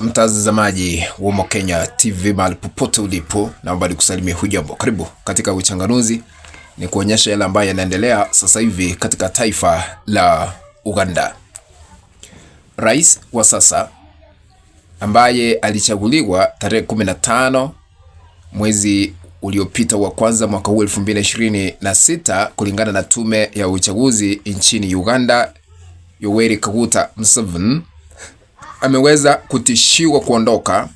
Mtazamaji wa Mokenya TV mahali popote ulipo, naomba nikusalimie hujambo. Karibu katika uchanganuzi ni kuonyesha yale ambayo yanaendelea sasa hivi katika taifa la Uganda. Rais wa sasa ambaye alichaguliwa tarehe 15 mwezi uliopita wa kwanza mwaka huu 2026 kulingana na tume ya uchaguzi nchini Uganda, Yoweri Kaguta Museveni ameweza kutishiwa kuondoka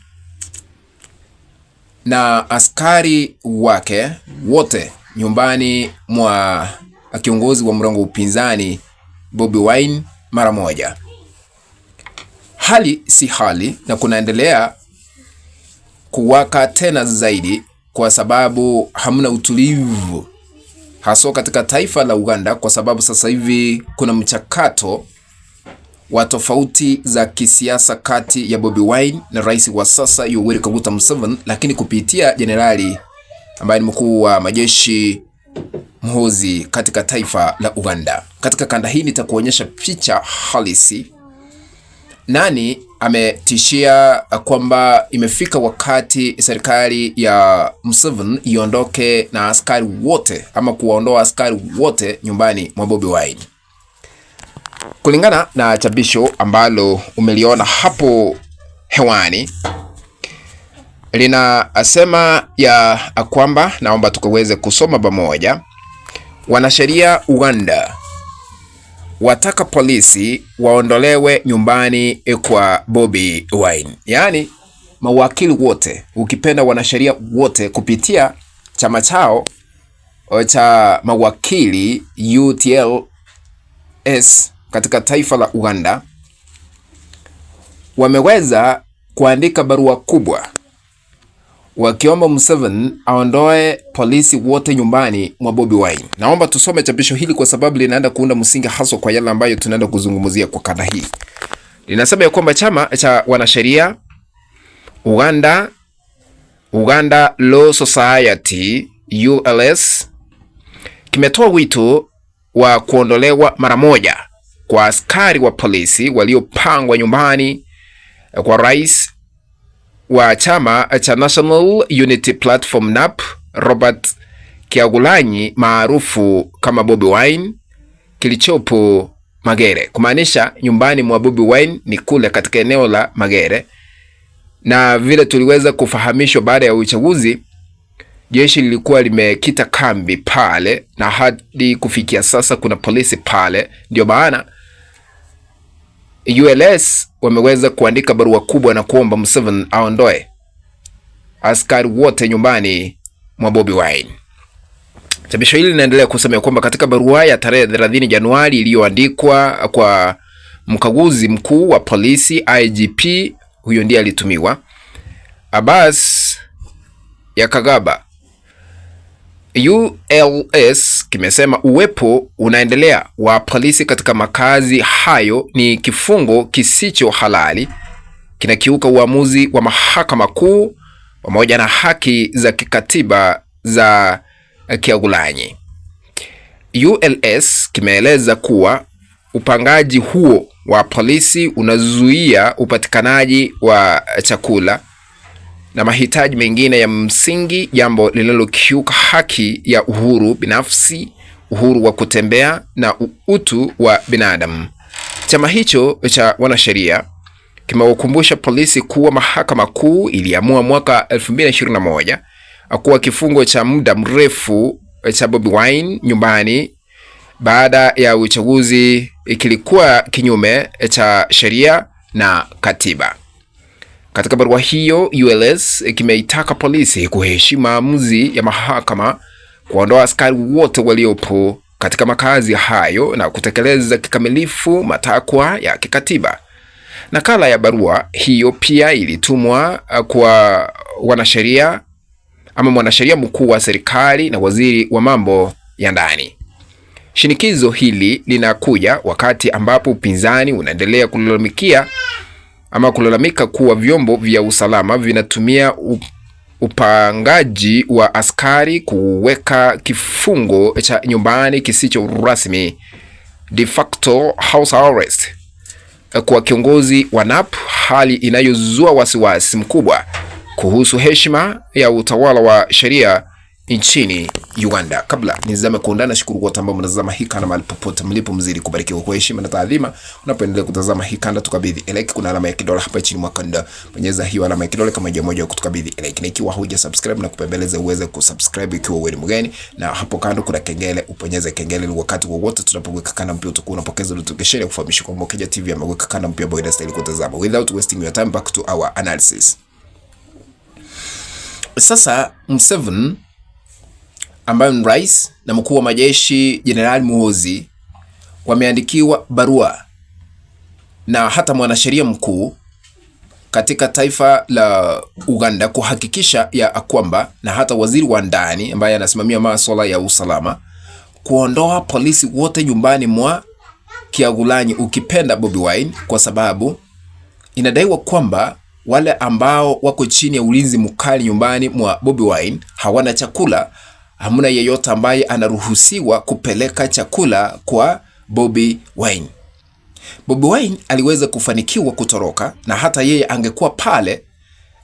na askari wake wote nyumbani mwa kiongozi wa mrengo upinzani Bobi Wine mara moja. Hali si hali na kunaendelea kuwaka tena zaidi kwa sababu hamna utulivu hasa katika taifa la Uganda, kwa sababu sasa hivi kuna mchakato wa tofauti za kisiasa kati ya Bobi Wine na rais wa sasa Yoweri Kaguta Museveni, lakini kupitia jenerali ambaye ni mkuu wa majeshi Muhoozi katika taifa la Uganda. Katika kanda hii nitakuonyesha picha halisi. Nani ametishia kwamba imefika wakati serikali ya Museveni iondoke na askari wote ama kuwaondoa askari wote nyumbani mwa Bobi Wine. Kulingana na chapisho ambalo umeliona hapo hewani, linasema ya kwamba, naomba tukaweze kusoma pamoja. Wanasheria Uganda wataka polisi waondolewe nyumbani kwa Bobi Wine. Yaani mawakili wote, ukipenda wanasheria wote, kupitia chama chao cha mawakili UTLS katika taifa la Uganda wameweza kuandika barua kubwa wakiomba Museveni aondoe polisi wote nyumbani mwa Bobi Wine. Naomba tusome chapisho hili kwa sababu linaenda kuunda msingi hasa kwa yale ambayo tunaenda kuzungumzia kwa kanda hii. Linasema ya kwamba chama cha wanasheria Uganda Law Society ULS kimetoa wito wa kuondolewa mara moja kwa askari wa polisi waliopangwa nyumbani kwa rais wa chama cha National Unity Platform NUP Robert Kyagulanyi maarufu kama Bobi Wine kilichopo Magere. Kumaanisha nyumbani mwa Bobi Wine ni kule katika eneo la Magere, na vile tuliweza kufahamishwa baada ya uchaguzi, jeshi lilikuwa limekita kambi pale na hadi kufikia sasa kuna polisi pale. Ndio maana ULS wameweza kuandika barua kubwa na kuomba Museveni aondoe askari wote nyumbani mwa Bobi Wine. Chapisho hili linaendelea kusema kwamba katika barua ya tarehe 30 Januari iliyoandikwa kwa mkaguzi mkuu wa polisi IGP, huyo ndiye alitumiwa, Abbas Yakagaba, ULS kimesema uwepo unaendelea wa polisi katika makazi hayo ni kifungo kisicho halali, kinakiuka uamuzi wa mahakama kuu pamoja na haki za kikatiba za Kyagulanyi. ULS kimeeleza kuwa upangaji huo wa polisi unazuia upatikanaji wa chakula na mahitaji mengine ya msingi, jambo linalokiuka haki ya uhuru binafsi, uhuru wa kutembea na utu wa binadamu. Chama hicho cha wanasheria kimewakumbusha polisi kuwa mahakama kuu iliamua mwaka 2021 kuwa kifungo cha muda mrefu cha Bobi Wine nyumbani baada ya uchaguzi kilikuwa kinyume cha sheria na katiba. Katika barua hiyo, ULS kimeitaka polisi kuheshimu maamuzi ya mahakama, kuondoa askari wote waliopo katika makazi hayo na kutekeleza kikamilifu matakwa ya kikatiba. Nakala ya barua hiyo pia ilitumwa kwa wanasheria ama mwanasheria mkuu wa serikali na waziri wa mambo ya ndani. Shinikizo hili linakuja wakati ambapo upinzani unaendelea kulalamika kuwa vyombo vya usalama vinatumia upangaji wa askari kuweka kifungo cha nyumbani kisicho rasmi, de facto house arrest, kwa kiongozi wa NAP, hali inayozua wasiwasi mkubwa kuhusu heshima ya utawala wa sheria nchini Uganda. Kabla nizame kuondana, shukuru kwa ambao mnatazama hii kanda mahali popote mlipo, mzidi kubarikiwa kwa heshima na taadhima. Unapoendelea kutazama hii kanda, tukabidhi like, kuna alama ya kidole hapa chini mwa kanda, bonyeza hiyo alama ya kidole kama moja kutukabidhi like, na ikiwa huja subscribe na kupembeleza uweze kusubscribe ikiwa wewe ni mgeni, na hapo kando kuna kengele, uponyeze kengele ili wakati wowote tunapoweka kanda mpya utakuwa unapokeza notification ya kufahamishwa kwamba Mokija TV ameweka kanda mpya ambayo inastahili kutazama. Without wasting your time, back to our analysis. Sasa Museveni ambaye ni rais na mkuu wa majeshi Jenerali Muhoozi wameandikiwa barua na hata mwanasheria mkuu katika taifa la Uganda kuhakikisha ya kwamba, na hata waziri wa ndani ambaye anasimamia masuala ya usalama, kuondoa polisi wote nyumbani mwa Kyagulanyi, ukipenda Bobi Wine, kwa sababu inadaiwa kwamba wale ambao wako chini ya ulinzi mkali nyumbani mwa Bobi Wine hawana chakula. Hamuna yeyote ambaye anaruhusiwa kupeleka chakula kwa Bobi Wine. Bobi Wine aliweza kufanikiwa kutoroka, na hata yeye angekuwa pale,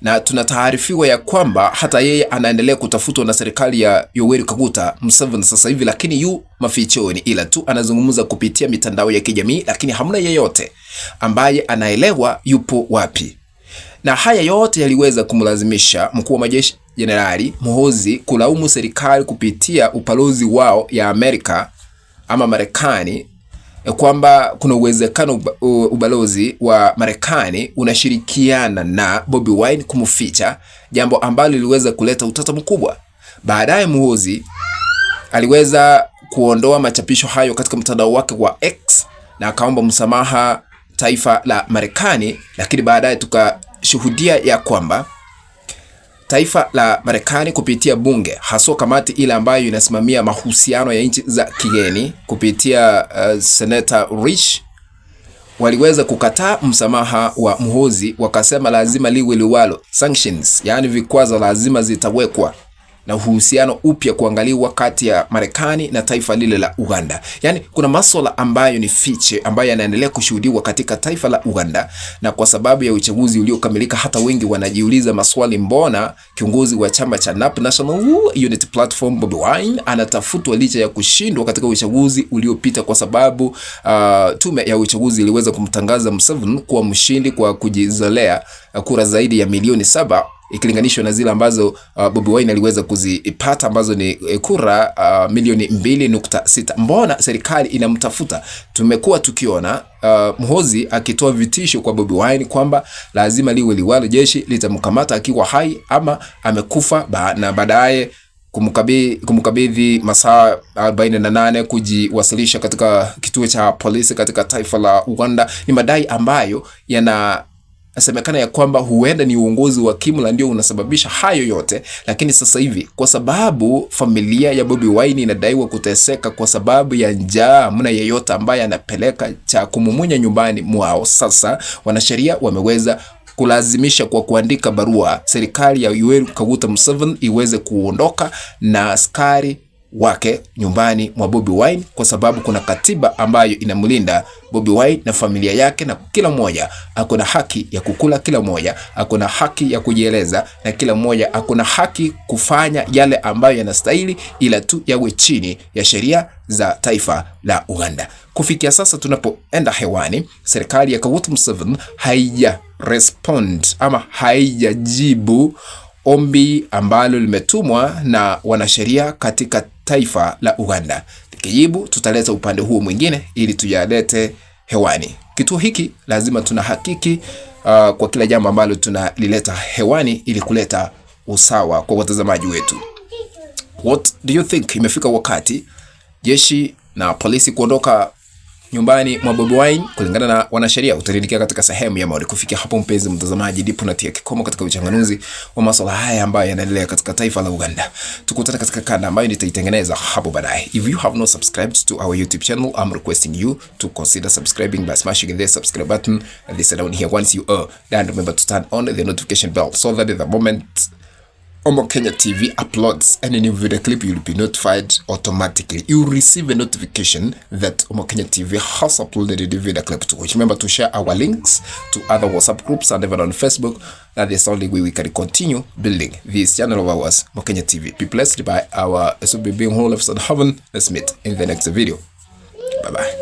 na tunataarifiwa ya kwamba hata yeye anaendelea kutafutwa na serikali ya Yoweri Kaguta Museveni sasa hivi, lakini yu mafichoni, ila tu anazungumza kupitia mitandao ya kijamii, lakini hamuna yeyote ambaye anaelewa yupo wapi. Na haya yote yaliweza kumlazimisha mkuu wa majeshi Jenerali Muhoozi kulaumu serikali kupitia ubalozi wao ya Amerika ama Marekani, kwamba kuna uwezekano ubalozi wa Marekani unashirikiana na Bobi Wine kumficha, jambo ambalo liliweza kuleta utata mkubwa. Baadaye Muhoozi aliweza kuondoa machapisho hayo katika mtandao wake wa X na akaomba msamaha taifa la Marekani, lakini baadaye tukashuhudia ya kwamba taifa la Marekani kupitia bunge, haswa kamati ile ambayo inasimamia mahusiano ya nchi za kigeni kupitia Senator Rich, waliweza kukataa msamaha wa Muhoozi, wakasema lazima liwe liwalo, sanctions, yani vikwazo lazima zitawekwa na uhusiano upya kuangaliwa kati ya Marekani na taifa lile la Uganda. Yani kuna masuala ambayo ni fiche ambayo yanaendelea kushuhudiwa katika taifa la Uganda, na kwa sababu ya uchaguzi uliokamilika, hata wengi wanajiuliza maswali, mbona kiongozi wa chama cha NAP, National Unity Platform, Bobi Wine anatafutwa licha ya kushindwa katika uchaguzi uliopita, kwa sababu tume ya uchaguzi iliweza kumtangaza Museveni kuwa mshindi kwa kujizolea kura zaidi ya milioni 7 ikilinganishwa na zile ambazo Bobi Wine aliweza kuzipata ambazo ni kura milioni 2.6. Mbona serikali inamtafuta? Tumekuwa tukiona Muhoozi akitoa vitisho kwa Bobi Wine kwamba lazima liwe liwalo, jeshi litamkamata akiwa hai ama amekufa, na baadaye kumkabidhi masaa 48 kujiwasilisha katika kituo cha polisi katika taifa la Uganda. Ni madai ambayo inasemekana ya kwamba huenda ni uongozi wa kimla ndio unasababisha hayo yote, lakini sasa hivi kwa sababu familia ya Bobi Wine inadaiwa kuteseka kwa sababu ya njaa, hamna yeyote ambaye anapeleka cha kumumunya nyumbani mwao. Sasa wanasheria wameweza kulazimisha kwa kuandika barua serikali ya Yoweri Kaguta Museveni iweze kuondoka na askari wake nyumbani mwa Bobi Wine, kwa sababu kuna katiba ambayo inamlinda Bobi Wine na familia yake, na kila mmoja akona haki ya kukula, kila mmoja akona haki ya kujieleza, na kila mmoja akona haki kufanya yale ambayo yanastahili, ila tu yawe chini ya sheria za taifa la Uganda. Kufikia sasa tunapoenda hewani, serikali ya Kaguta Museveni haija respond ama haijajibu ombi ambalo limetumwa na wanasheria katika taifa la Uganda. Tukijibu tutaleta upande huo mwingine ili tuyalete hewani. Kituo hiki lazima tunahakiki kwa kila jambo ambalo tunalileta hewani ili kuleta usawa kwa watazamaji wetu. What do you think? Imefika wakati jeshi na polisi kuondoka nyumbani mwa Bobi Wine kulingana na wanasheria. Utaridhika katika sehemu ya maoni. Kufikia hapo mpenzi mtazamaji, ndipo natia kikomo katika uchanganuzi wa masuala haya ambayo yanaendelea katika taifa la Uganda. Tukutane katika kanda ambayo nitaitengeneza hapo baadaye. If you have not subscribed to our YouTube channel, I'm requesting you to consider subscribing by smashing the subscribe button and this down here once you are. And remember to turn on the notification bell so that the moment Omo Kenya TV uploads any new video clip, you'll be notified automatically. You'll receive a notification that Omo Kenya TV has uploaded the video clip to which. Remember to share our links to other WhatsApp groups and even on Facebook. That is the only way we can continue building this channel of ours, Omo Kenya TV. Be blessed by our SOB being whole of heaven. Let's meet in the next video. Bye-bye.